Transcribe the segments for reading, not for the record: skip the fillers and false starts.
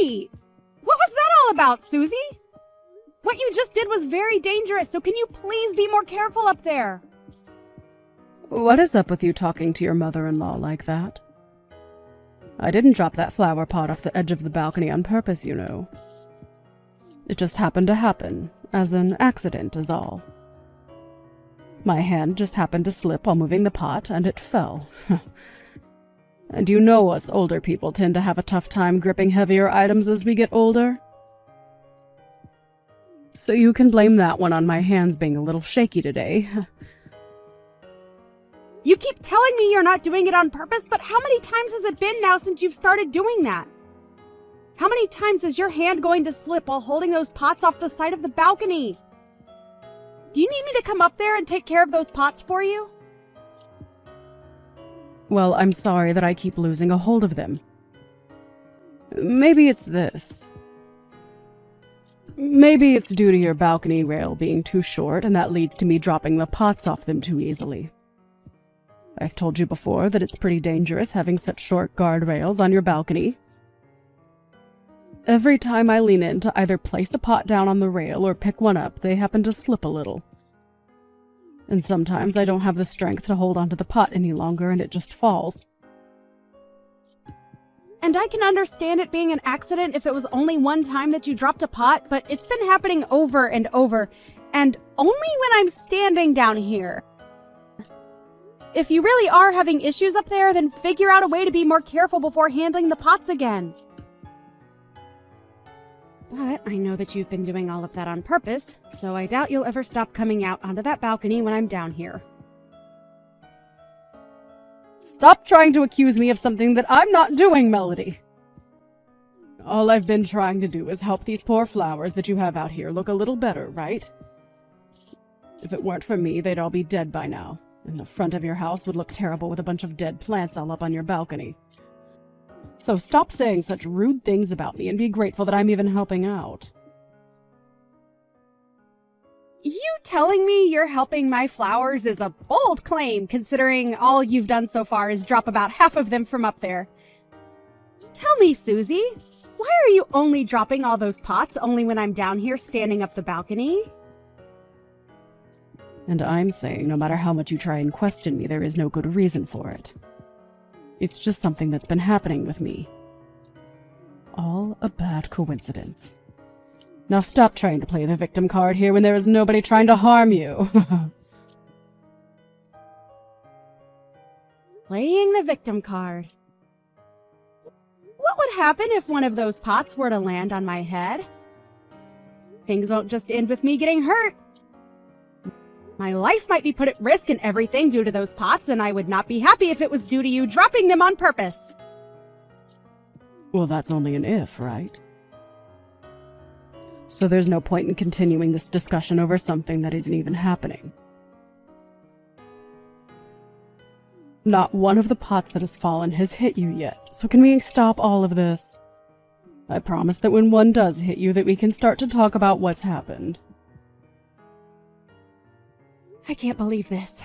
Wait! What was that all about, Susie? What you just did was very dangerous, so can you please be more careful up there? What is up with you talking to your mother-in-law like that? I didn't drop that flower pot off the edge of the balcony on purpose, you know. It just happened to happen, as an accident is all. My hand just happened to slip while moving the pot, and it fell. And you know us older people tend to have a tough time gripping heavier items as we get older. So you can blame that one on my hands being a little shaky today. You keep telling me you're not doing it on purpose, but how many times has it been now since you've started doing that? How many times is your hand going to slip while holding those pots off the side of the balcony? Do you need me to come up there and take care of those pots for you? Well, I'm sorry that I keep losing a hold of them. Maybe it's this. Maybe it's due to your balcony rail being too short, and that leads to me dropping the pots off them too easily. I've told you before that it's pretty dangerous having such short guardrails on your balcony. Every time I lean in to either place a pot down on the rail or pick one up, they happen to slip a little. And sometimes I don't have the strength to hold onto the pot any longer and it just falls. And I can understand it being an accident if it was only one time that you dropped a pot, but it's been happening over and over, and only when I'm standing down here. If you really are having issues up there, then figure out a way to be more careful before handling the pots again. But I know that you've been doing all of that on purpose, so I doubt you'll ever stop coming out onto that balcony when I'm down here. Stop trying to accuse me of something that I'm not doing, Melody. All I've been trying to do is help these poor flowers that you have out here look a little better, right? If it weren't for me, they'd all be dead by now, and the front of your house would look terrible with a bunch of dead plants all up on your balcony. So stop saying such rude things about me and be grateful that I'm even helping out. You telling me you're helping my flowers is a bold claim, considering all you've done so far is drop about half of them from up there. Tell me, Susie, why are you only dropping all those pots only when I'm down here standing up the balcony? And I'm saying no matter how much you try and question me, there is no good reason for it. It's just something that's been happening with me. All a bad coincidence. Now stop trying to play the victim card here when there is nobody trying to harm you. Playing the victim card. What would happen if one of those pots were to land on my head? Things won't just end with me getting hurt. My life might be put at risk and everything due to those pots, and I would not be happy if it was due to you dropping them on purpose. Well, that's only an if, right? So there's no point in continuing this discussion over something that isn't even happening. Not one of the pots that has fallen has hit you yet, so can we stop all of this? I promise that when one does hit you, that we can start to talk about what's happened. I can't believe this.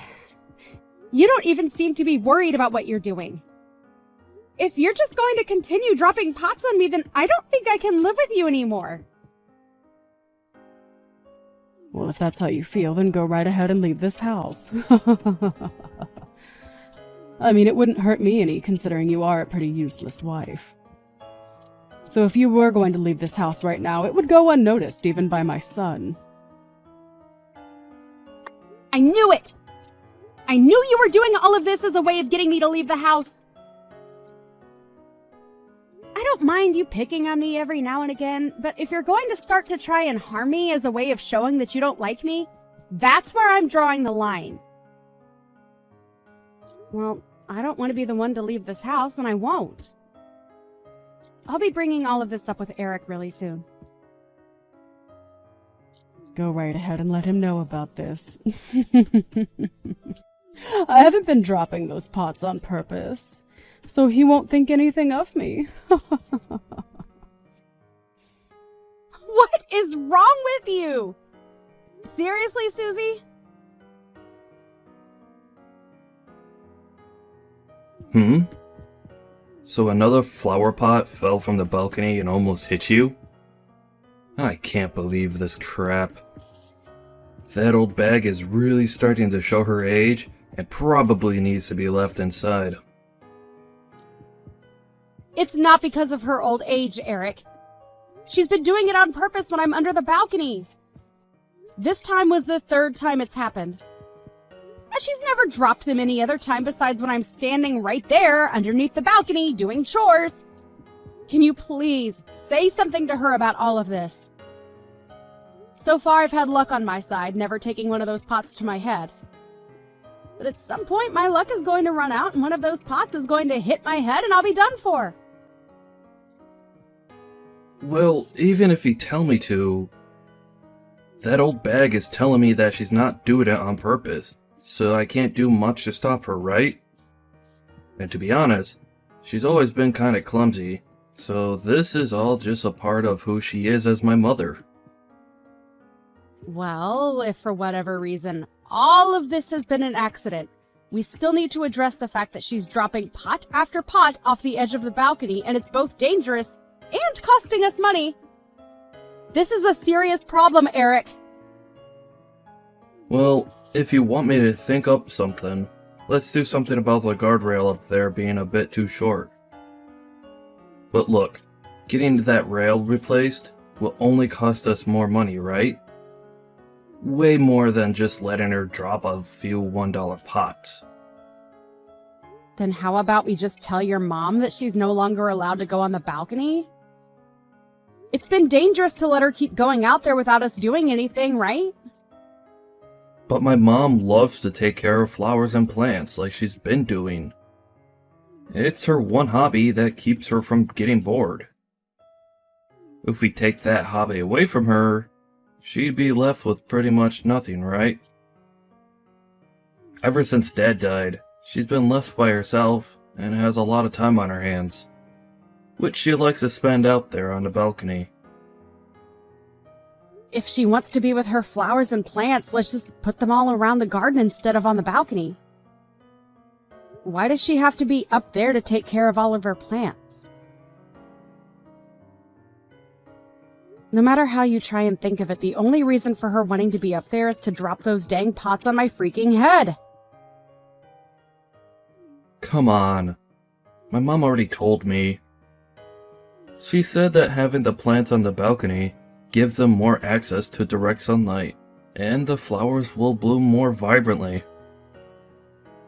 You don't even seem to be worried about what you're doing. If you're just going to continue dropping pots on me, then I don't think I can live with you anymore. Well, if that's how you feel, then go right ahead and leave this house. I mean, it wouldn't hurt me any, considering you are a pretty useless wife. So if you were going to leave this house right now, it would go unnoticed, even by my son. I knew it! I knew you were doing all of this as a way of getting me to leave the house. I don't mind you picking on me every now and again, but if you're going to start to try and harm me as a way of showing that you don't like me, that's where I'm drawing the line. Well, I don't want to be the one to leave this house, and I won't. I'll be bringing all of this up with Eric really soon. Go right ahead and let him know about this. I haven't been dropping those pots on purpose, so he won't think anything of me. What is wrong with you? Seriously, Susie? So another flower pot fell from the balcony and almost hit you? I can't believe this crap. That old bag is really starting to show her age and probably needs to be left inside. It's not because of her old age, Eric. She's been doing it on purpose when I'm under the balcony. This time was the third time it's happened. And she's never dropped them any other time besides when I'm standing right there underneath the balcony doing chores. Can you please say something to her about all of this? So far, I've had luck on my side, never taking one of those pots to my head. But at some point, my luck is going to run out and one of those pots is going to hit my head and I'll be done for. Well, even if you tell me to, that old bag is telling me that she's not doing it on purpose, so I can't do much to stop her, right? And to be honest, she's always been kinda clumsy, so this is all just a part of who she is as my mother. Well, if for whatever reason all of this has been an accident, we still need to address the fact that she's dropping pot after pot off the edge of the balcony, and it's both dangerous and costing us money. This is a serious problem, Eric. Well, if you want me to think up something, let's do something about the guardrail up there being a bit too short. But look, getting that rail replaced will only cost us more money, right? Way more than just letting her drop a few $1 pots. Then how about we just tell your mom that she's no longer allowed to go on the balcony? It's been dangerous to let her keep going out there without us doing anything, right? But my mom loves to take care of flowers and plants like she's been doing. It's her one hobby that keeps her from getting bored. If we take that hobby away from her, she'd be left with pretty much nothing, right? Ever since Dad died, she's been left by herself and has a lot of time on her hands, which she likes to spend out there on the balcony. If she wants to be with her flowers and plants, let's just put them all around the garden instead of on the balcony. Why does she have to be up there to take care of all of her plants? No matter how you try and think of it, the only reason for her wanting to be up there is to drop those dang pots on my freaking head. Come on. My mom already told me. She said that having the plants on the balcony gives them more access to direct sunlight, and the flowers will bloom more vibrantly.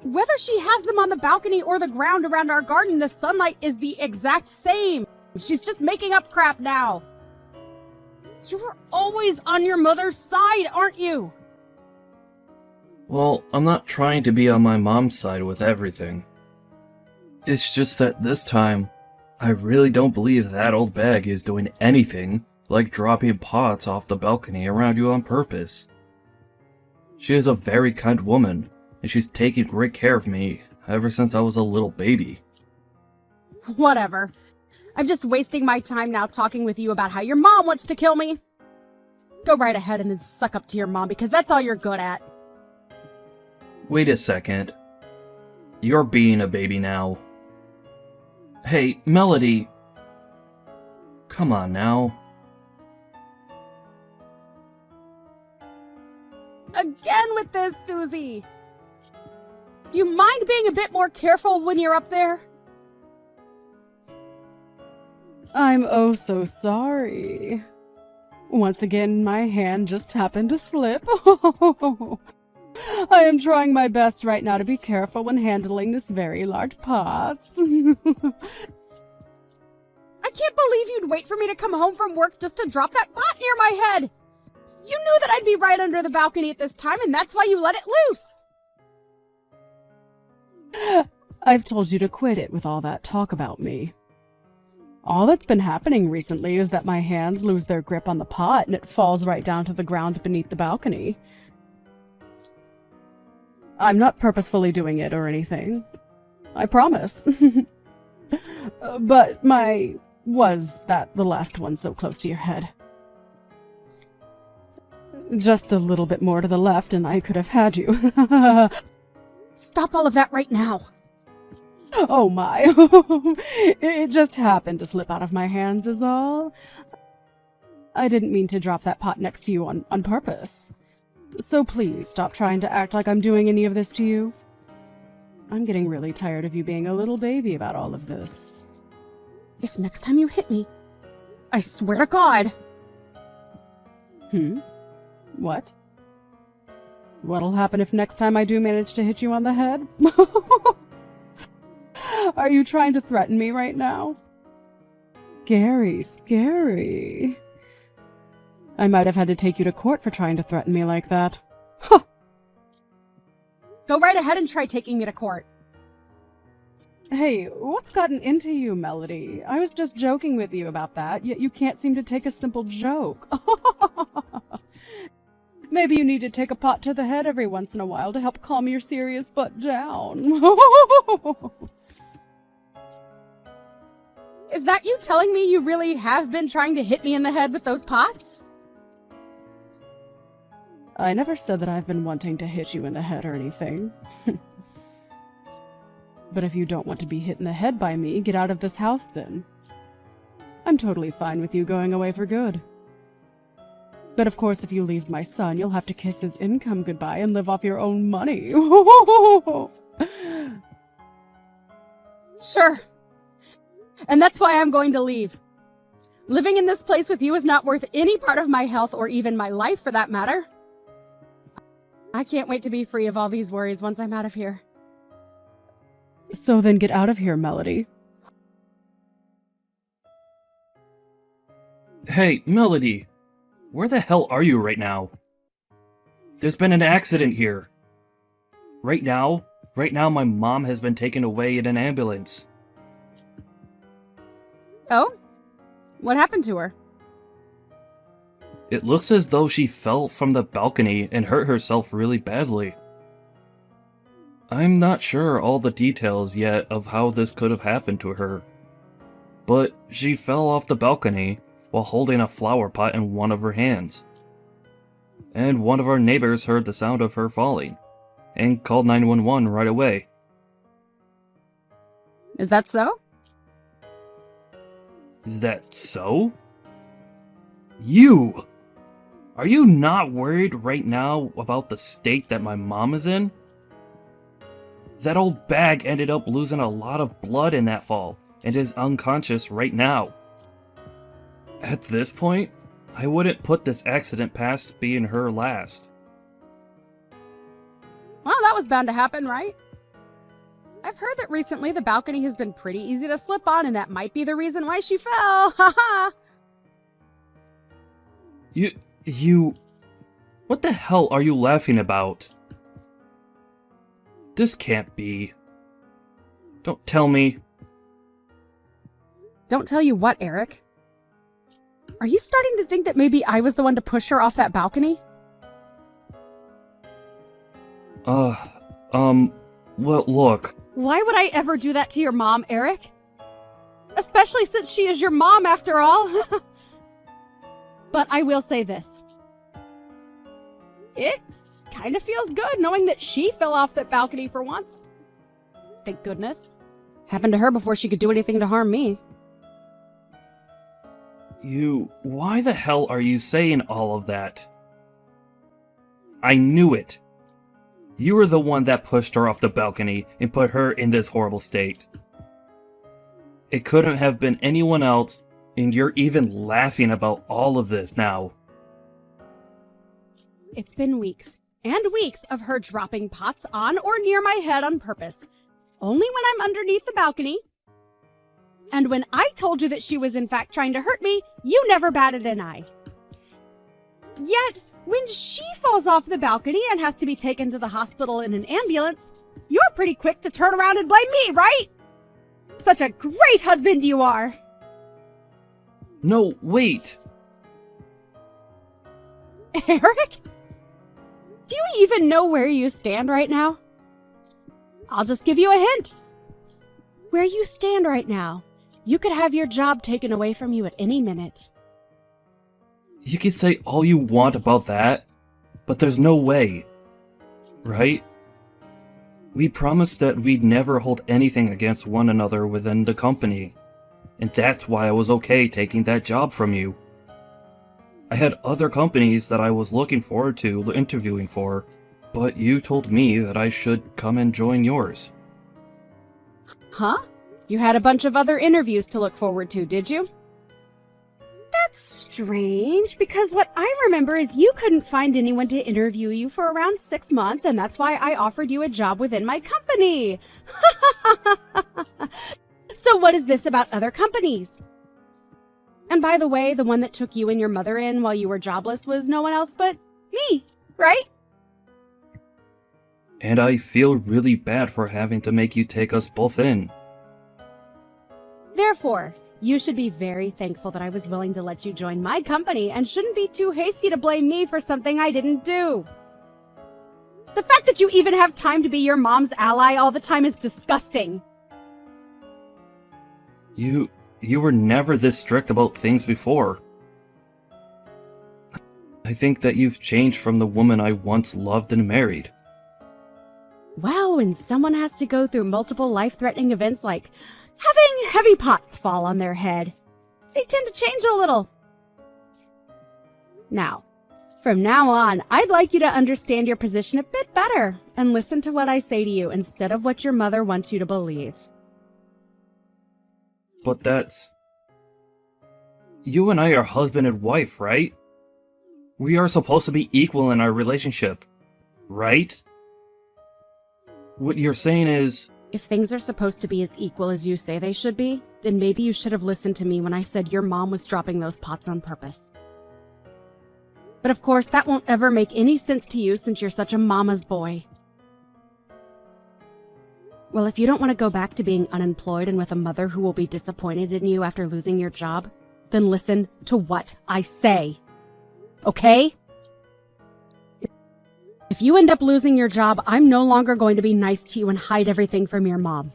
Whether she has them on the balcony or the ground around our garden, the sunlight is the exact same. She's just making up crap now. You're always on your mother's side, aren't you? Well, I'm not trying to be on my mom's side with everything. It's just that this time, I really don't believe that old bag is doing anything like dropping pots off the balcony around you on purpose. She is a very kind woman, and she's taken great care of me ever since I was a little baby. Whatever. I'm just wasting my time now talking with you about how your mom wants to kill me. Go right ahead and then suck up to your mom, because that's all you're good at. Wait a second. You're being a baby now. Hey, Melody. Come on now. Again with this, Susie. Do you mind being a bit more careful when you're up there? I'm oh so sorry. Once again, my hand just happened to slip. I am trying my best right now to be careful when handling this very large pot. I can't believe you'd wait for me to come home from work just to drop that pot near my head. You knew that I'd be right under the balcony at this time, and that's why you let it loose. I've told you to quit it with all that talk about me. All that's been happening recently is that my hands lose their grip on the pot and it falls right down to the ground beneath the balcony. I'm not purposefully doing it or anything. I promise. But was that the last one so close to your head? Just a little bit more to the left and I could have had you. Stop all of that right now. Oh my. It just happened to slip out of my hands is all. I didn't mean to drop that pot next to you on purpose. So please stop trying to act like I'm doing any of this to you. I'm getting really tired of you being a little baby about all of this. If next time you hit me, I swear to God. What? What'll happen if next time I do manage to hit you on the head? Are you trying to threaten me right now? Scary. I might have had to take you to court for trying to threaten me like that. Huh. Go right ahead and try taking me to court. Hey, what's gotten into you, Melody? I was just joking with you about that, yet you can't seem to take a simple joke. Maybe you need to take a pot to the head every once in a while to help calm your serious butt down. Is that you telling me you really have been trying to hit me in the head with those pots? I never said that I've been wanting to hit you in the head or anything. But if you don't want to be hit in the head by me, get out of this house then. I'm totally fine with you going away for good. But of course, if you leave my son, you'll have to kiss his income goodbye and live off your own money. Sure. And that's why I'm going to leave. Living in this place with you is not worth any part of my health or even my life for that matter. I can't wait to be free of all these worries once I'm out of here. So then get out of here, Melody. Hey, Melody! Where the hell are you right now? There's been an accident here. Right now my mom has been taken away in an ambulance. Oh? What happened to her? It looks as though she fell from the balcony and hurt herself really badly. I'm not sure all the details yet of how this could have happened to her. But she fell off the balcony while holding a flower pot in one of her hands. And one of our neighbors heard the sound of her falling and called 911 right away. Is that so? Is that so? You! Are you not worried right now about the state that my mom is in? That old bag ended up losing a lot of blood in that fall and is unconscious right now. At this point, I wouldn't put this accident past being her last. Well, that was bound to happen, right? I've heard that recently the balcony has been pretty easy to slip on, and that might be the reason why she fell. Haha. You... What the hell are you laughing about? This can't be. Don't tell me. Don't tell you what, Eric? Are you starting to think that maybe I was the one to push her off that balcony? Well, look. Why would I ever do that to your mom, Eric? Especially since she is your mom after all. But I will say this. It kind of feels good knowing that she fell off that balcony for once. Thank goodness. Happened to her before she could do anything to harm me. Why the hell are you saying all of that? I knew it. You were the one that pushed her off the balcony and put her in this horrible state. It couldn't have been anyone else, and you're even laughing about all of this now. It's been weeks and weeks of her dropping pots on or near my head on purpose. Only when I'm underneath the balcony. And when I told you that she was in fact trying to hurt me, you never batted an eye. Yet, when she falls off the balcony and has to be taken to the hospital in an ambulance, you're pretty quick to turn around and blame me, right? Such a great husband you are! No, wait! Eric? Do you even know where you stand right now? I'll just give you a hint. Where you stand right now, you could have your job taken away from you at any minute. You can say all you want about that, but there's no way. Right? We promised that we'd never hold anything against one another within the company, and that's why I was okay taking that job from you. I had other companies that I was looking forward to interviewing for, but you told me that I should come and join yours. Huh? You had a bunch of other interviews to look forward to, did you? That's strange, because what I remember is you couldn't find anyone to interview you for around 6 months, and that's why I offered you a job within my company. So what is this about other companies? And by the way, the one that took you and your mother in while you were jobless was no one else but me, right? And I feel really bad for having to make you take us both in. Therefore, you should be very thankful that I was willing to let you join my company and shouldn't be too hasty to blame me for something I didn't do. The fact that you even have time to be your mom's ally all the time is disgusting. You were never this strict about things before. I think that you've changed from the woman I once loved and married. Well, when someone has to go through multiple life-threatening events like having heavy pots fall on their head, they tend to change a little. Now, from now on, I'd like you to understand your position a bit better and listen to what I say to you instead of what your mother wants you to believe. But that's... You and I are husband and wife, right? We are supposed to be equal in our relationship, right? What you're saying is... If things are supposed to be as equal as you say they should be, then maybe you should have listened to me when I said your mom was dropping those pots on purpose. But of course, that won't ever make any sense to you since you're such a mama's boy. Well, if you don't want to go back to being unemployed and with a mother who will be disappointed in you after losing your job, then listen to what I say. Okay? If you end up losing your job, I'm no longer going to be nice to you and hide everything from your mom.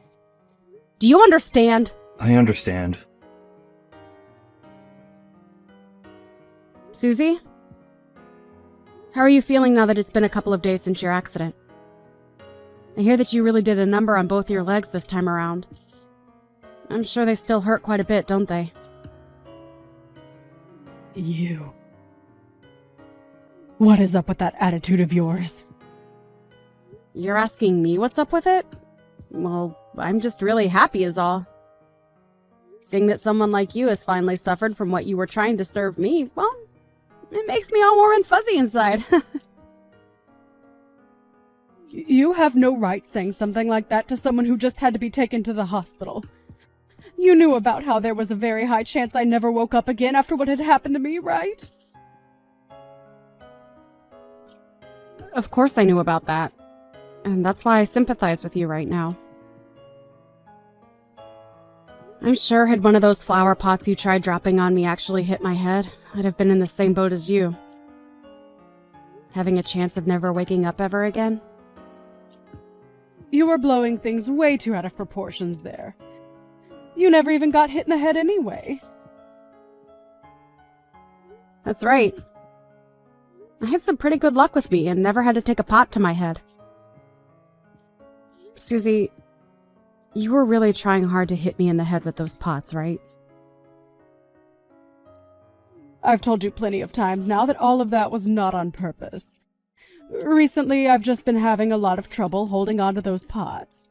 Do you understand? I understand. Susie? How are you feeling now that it's been a couple of days since your accident? I hear that you really did a number on both your legs this time around. I'm sure they still hurt quite a bit, don't they? You. What is up with that attitude of yours? You're asking me what's up with it? Well, I'm just really happy is all. Seeing that someone like you has finally suffered from what you were trying to serve me, well, it makes me all warm and fuzzy inside. You have no right saying something like that to someone who just had to be taken to the hospital. You knew about how there was a very high chance I never woke up again after what had happened to me, right? Of course I knew about that. And that's why I sympathize with you right now. I'm sure had one of those flower pots you tried dropping on me actually hit my head, I'd have been in the same boat as you. Having a chance of never waking up ever again. You were blowing things way too out of proportions there. You never even got hit in the head anyway. That's right. I had some pretty good luck with me and never had to take a pot to my head. Susie, you were really trying hard to hit me in the head with those pots, right? I've told you plenty of times now that all of that was not on purpose. Recently, I've just been having a lot of trouble holding on to those pots.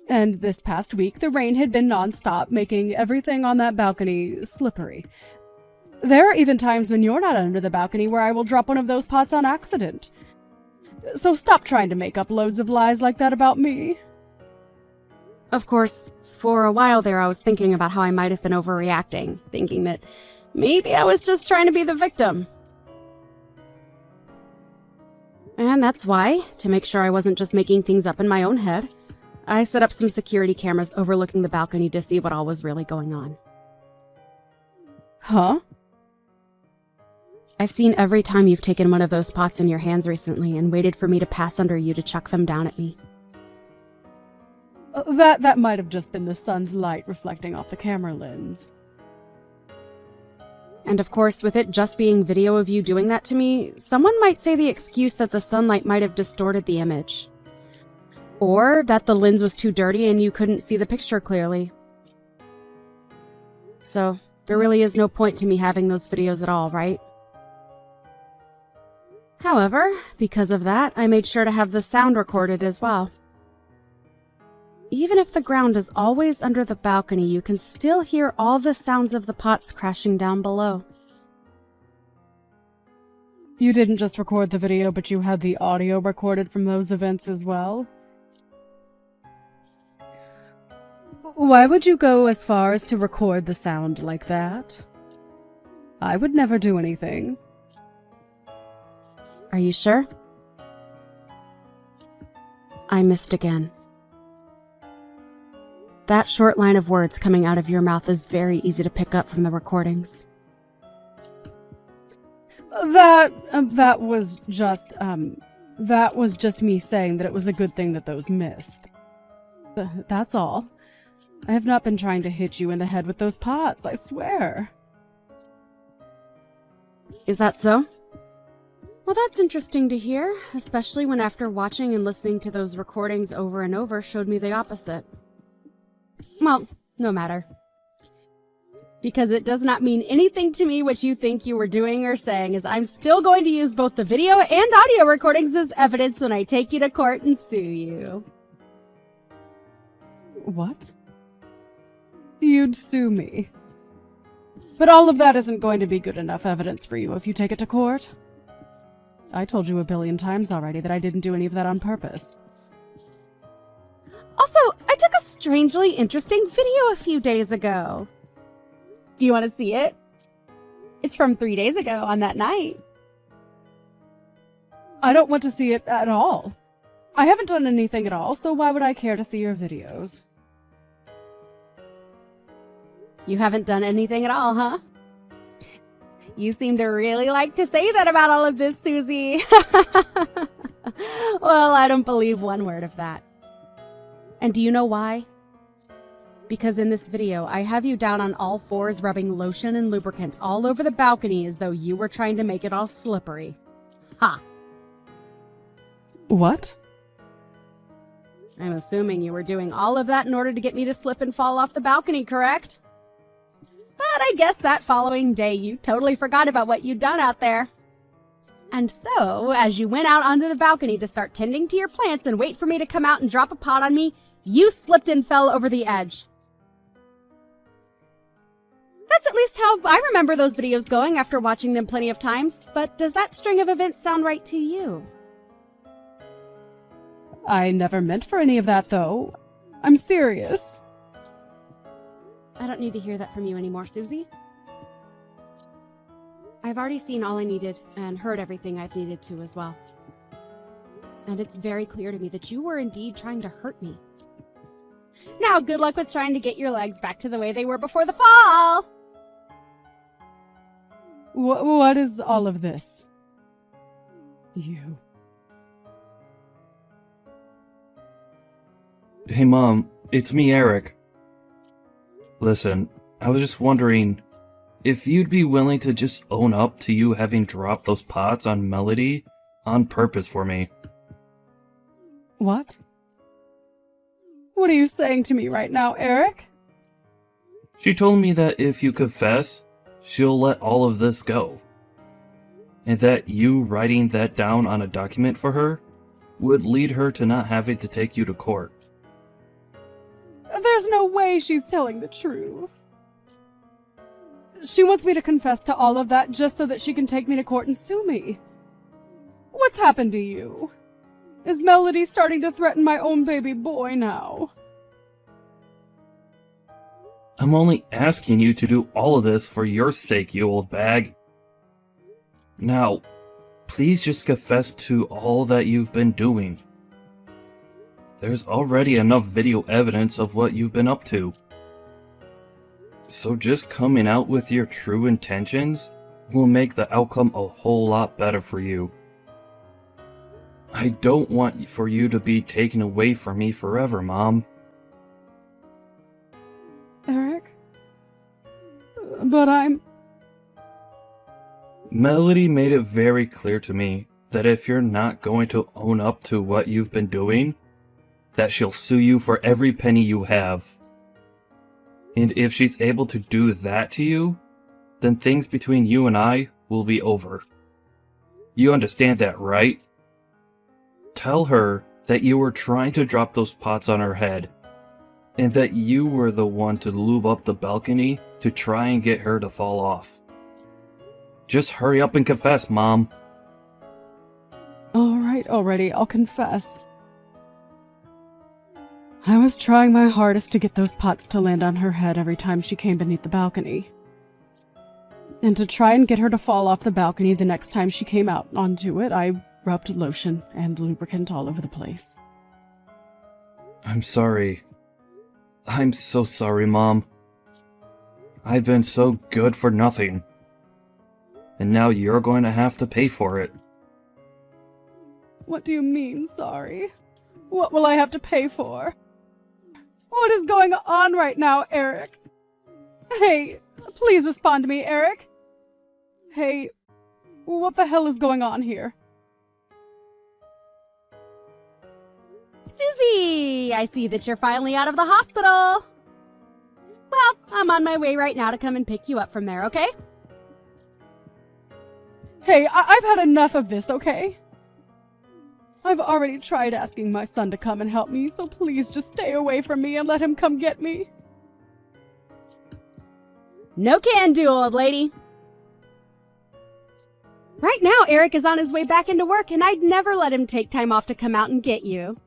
And this past week, the rain had been non-stop, making everything on that balcony slippery. There are even times when you're not under the balcony where I will drop one of those pots on accident. So stop trying to make up loads of lies like that about me. Of course, for a while there I was thinking about how I might have been overreacting, thinking that maybe I was just trying to be the victim. And that's why, to make sure I wasn't just making things up in my own head, I set up some security cameras overlooking the balcony to see what all was really going on. Huh? I've seen every time you've taken one of those pots in your hands recently and waited for me to pass under you to chuck them down at me. That might have just been the sun's light reflecting off the camera lens. And of course, with it just being video of you doing that to me, someone might say the excuse that the sunlight might have distorted the image. Or that the lens was too dirty and you couldn't see the picture clearly. So, there really is no point to me having those videos at all, right? However, because of that, I made sure to have the sound recorded as well. Even if the ground is always under the balcony, you can still hear all the sounds of the pots crashing down below. You didn't just record the video, but you had the audio recorded from those events as well? Why would you go as far as to record the sound like that? I would never do anything. Are you sure? I missed again. That short line of words coming out of your mouth is very easy to pick up from the recordings. That was just me saying that it was a good thing that those missed. That's all. I have not been trying to hit you in the head with those pots, I swear. Is that so? Well, that's interesting to hear, especially when after watching and listening to those recordings over and over showed me the opposite. Well, no matter. Because it does not mean anything to me what you think you were doing or saying, as I'm still going to use both the video and audio recordings as evidence when I take you to court and sue you. What? You'd sue me. But all of that isn't going to be good enough evidence for you if you take it to court. I told you a billion times already that I didn't do any of that on purpose. Also, I took a strangely interesting video a few days ago. Do you want to see it? It's from 3 days ago on that night. I don't want to see it at all. I haven't done anything at all, so why would I care to see your videos? You haven't done anything at all, huh? You seem to really like to say that about all of this, Susie. Well, I don't believe one word of that. And do you know why? Because in this video, I have you down on all fours rubbing lotion and lubricant all over the balcony as though you were trying to make it all slippery. Ha! What? I'm assuming you were doing all of that in order to get me to slip and fall off the balcony, correct? But I guess that following day you totally forgot about what you'd done out there. And so, as you went out onto the balcony to start tending to your plants and wait for me to come out and drop a pot on me, you slipped and fell over the edge. That's at least how I remember those videos going after watching them plenty of times, but does that string of events sound right to you? I never meant for any of that, though. I'm serious. I don't need to hear that from you anymore, Susie. I've already seen all I needed and heard everything I've needed to as well. And it's very clear to me that you were indeed trying to hurt me. Now, good luck with trying to get your legs back to the way they were before the fall! What is all of this? You. Hey Mom, it's me, Eric. Listen, I was just wondering if you'd be willing to just own up to you having dropped those pots on Melody on purpose for me. What? What are you saying to me right now, Eric? She told me that if you confess, she'll let all of this go. And that you writing that down on a document for her would lead her to not having to take you to court. There's no way she's telling the truth. She wants me to confess to all of that just so that she can take me to court and sue me. What's happened to you? Is Melody starting to threaten my own baby boy now? I'm only asking you to do all of this for your sake, you old bag. Now, please just confess to all that you've been doing. There's already enough video evidence of what you've been up to. So just coming out with your true intentions will make the outcome a whole lot better for you. I don't want for you to be taken away from me forever, Mom. Eric? But I'm... Melody made it very clear to me that if you're not going to own up to what you've been doing, that she'll sue you for every penny you have. And if she's able to do that to you, then things between you and I will be over. You understand that, right? Tell her that you were trying to drop those pots on her head, and that you were the one to lube up the balcony to try and get her to fall off. Just hurry up and confess, Mom. All right, already, I'll confess. I was trying my hardest to get those pots to land on her head every time she came beneath the balcony. And to try and get her to fall off the balcony the next time she came out onto it, I rubbed lotion and lubricant all over the place. I'm sorry. I'm so sorry, Mom. I've been so good for nothing. And now you're going to have to pay for it. What do you mean, sorry? What will I have to pay for? What is going on right now, Eric? Hey, please respond to me, Eric. Hey, what the hell is going on here? Susie, I see that you're finally out of the hospital. Well, I'm on my way right now to come and pick you up from there, okay? Hey, I've had enough of this, okay? I've already tried asking my son to come and help me, so please just stay away from me and let him come get me. No can do, old lady. Right now, Eric is on his way back into work, and I'd never let him take time off to come out and get you.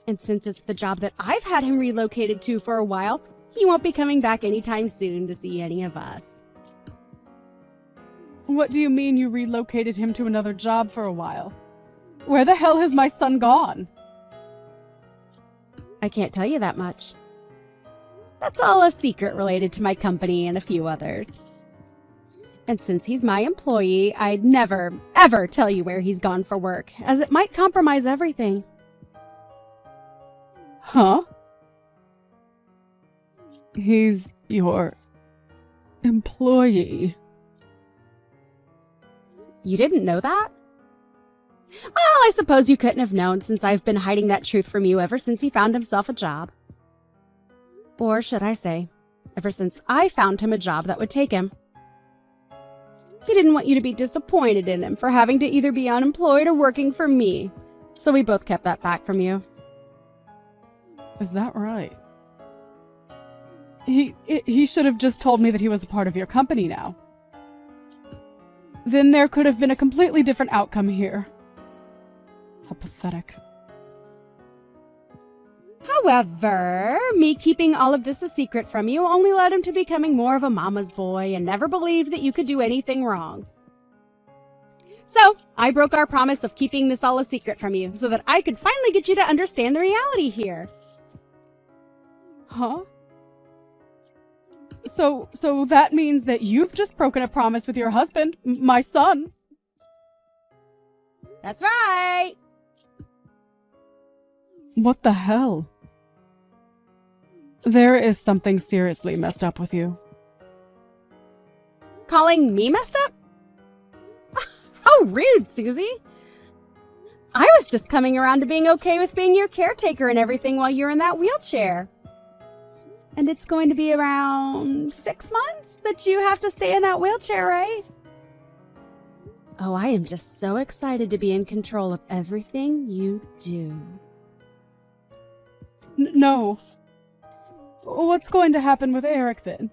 And since it's the job that I've had him relocated to for a while, he won't be coming back anytime soon to see any of us. What do you mean you relocated him to another job for a while? Where the hell has my son gone? I can't tell you that much. That's all a secret related to my company and a few others. And since he's my employee, I'd never, ever tell you where he's gone for work, as it might compromise everything. Huh? He's your employee. You didn't know that? Well, I suppose you couldn't have known, since I've been hiding that truth from you ever since he found himself a job. Or should I say, ever since I found him a job that would take him. He didn't want you to be disappointed in him for having to either be unemployed or working for me, so we both kept that back from you. Is that right? He should have just told me that he was a part of your company now. Then there could have been a completely different outcome here. How pathetic. However, me keeping all of this a secret from you only led him to becoming more of a mama's boy and never believed that you could do anything wrong. So, I broke our promise of keeping this all a secret from you so that I could finally get you to understand the reality here. Huh? So that means that you've just broken a promise with your husband, my son. That's right! What the hell? There is something seriously messed up with you. Calling me messed up? How rude, Susie! I was just coming around to being okay with being your caretaker and everything while you're in that wheelchair. And it's going to be around 6 months that you have to stay in that wheelchair, right? Oh, I am just so excited to be in control of everything you do. No. What's going to happen with Eric then?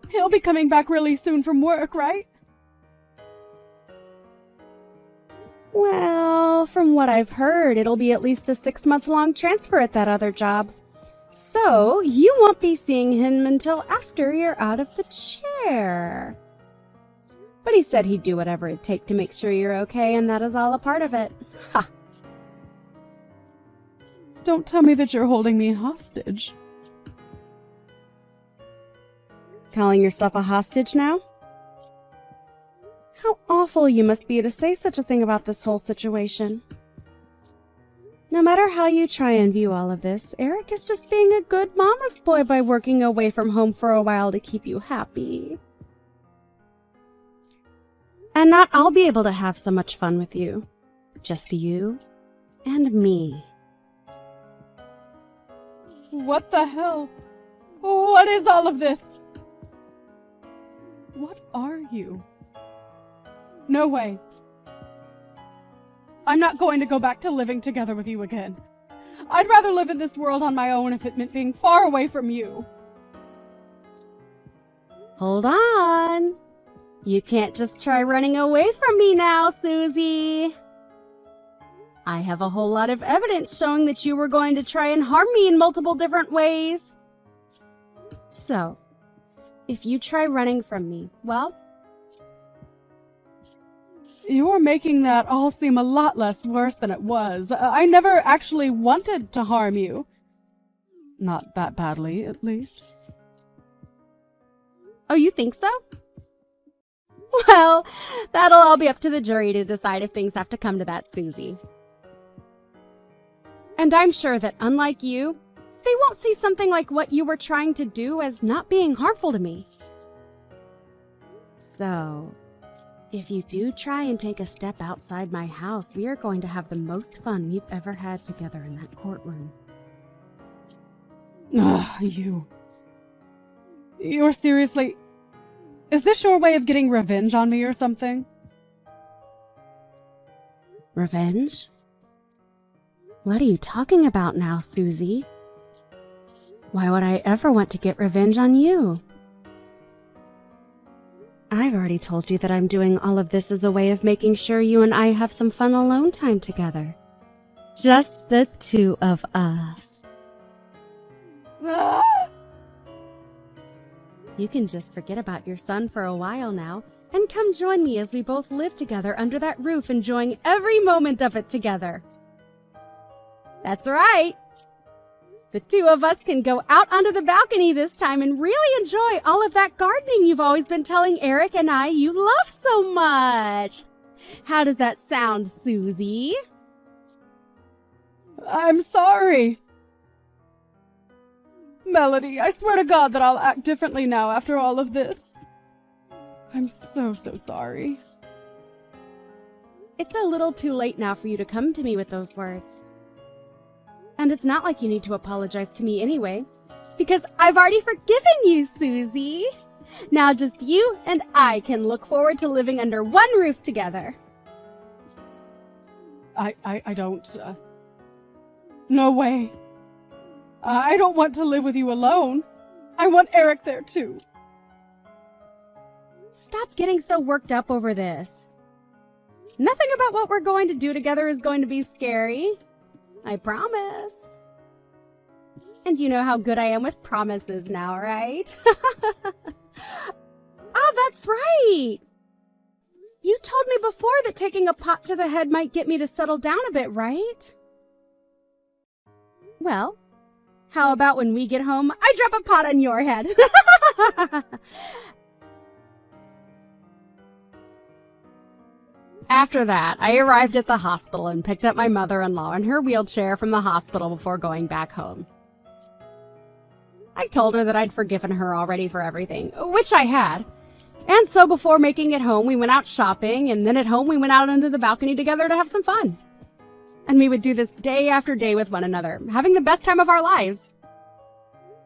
He'll be coming back really soon from work, right? Well, from what I've heard, it'll be at least a 6-month-long transfer at that other job. So, you won't be seeing him until after you're out of the chair. But he said he'd do whatever it'd take to make sure you're okay, and that is all a part of it. Ha! Don't tell me that you're holding me hostage. Calling yourself a hostage now? How awful you must be to say such a thing about this whole situation. No matter how you try and view all of this, Eric is just being a good mama's boy by working away from home for a while to keep you happy. And not I'll be able to have so much fun with you. Just you and me. What the hell? What is all of this? What are you? No way. I'm not going to go back to living together with you again. I'd rather live in this world on my own if it meant being far away from you. Hold on. You can't just try running away from me now, Susie. I have a whole lot of evidence showing that you were going to try and harm me in multiple different ways. So, if you try running from me, well... You're making that all seem a lot less worse than it was. I never actually wanted to harm you. Not that badly, at least. Oh, you think so? Well, that'll all be up to the jury to decide if things have to come to that, Susie. And I'm sure that, unlike you, they won't see something like what you were trying to do as not being harmful to me. So, if you do try and take a step outside my house, we are going to have the most fun we've ever had together in that courtroom. Ugh, you. You're seriously... Is this your way of getting revenge on me or something? Revenge? What are you talking about now, Susie? Why would I ever want to get revenge on you? I've already told you that I'm doing all of this as a way of making sure you and I have some fun alone time together. Just the two of us. Ah! You can just forget about your son for a while now, and come join me as we both live together under that roof, enjoying every moment of it together. That's right! The two of us can go out onto the balcony this time and really enjoy all of that gardening you've always been telling Eric and I you love so much. How does that sound, Susie? I'm sorry. Melody, I swear to God that I'll act differently now after all of this. I'm so sorry. It's a little too late now for you to come to me with those words. And it's not like you need to apologize to me anyway, because I've already forgiven you, Susie. Now just you and I can look forward to living under one roof together. I don't, No way. I don't want to live with you alone. I want Eric there too. Stop getting so worked up over this. Nothing about what we're going to do together is going to be scary. I promise. And you know how good I am with promises now, right? Oh, that's right! You told me before that taking a pot to the head might get me to settle down a bit, right? Well, how about when we get home, I drop a pot on your head? After that, I arrived at the hospital and picked up my mother-in-law in her wheelchair from the hospital before going back home. I told her that I'd forgiven her already for everything, which I had. And so before making it home, we went out shopping, and then at home we went out onto the balcony together to have some fun. And we would do this day after day with one another, having the best time of our lives.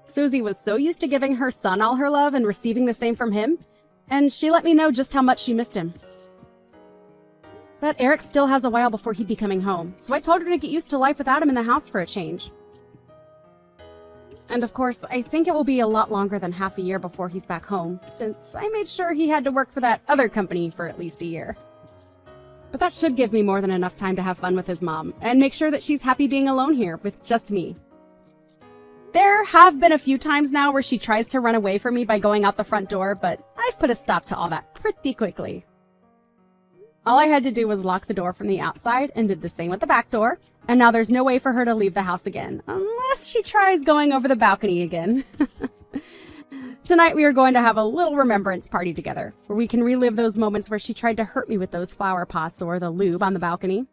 Susie was so used to giving her son all her love and receiving the same from him, and she let me know just how much she missed him. But Eric still has a while before he'd be coming home, so I told her to get used to life without him in the house for a change. And of course, I think it will be a lot longer than half a year before he's back home, since I made sure he had to work for that other company for at least a year. But that should give me more than enough time to have fun with his mom, and make sure that she's happy being alone here with just me. There have been a few times now where she tries to run away from me by going out the front door, but I've put a stop to all that pretty quickly. All I had to do was lock the door from the outside and did the same with the back door, and now there's no way for her to leave the house again, unless she tries going over the balcony again. Tonight we are going to have a little remembrance party together, where we can relive those moments where she tried to hurt me with those flower pots or the lube on the balcony.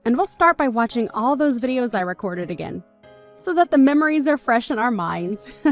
And we'll start by watching all those videos I recorded again, so that the memories are fresh in our minds.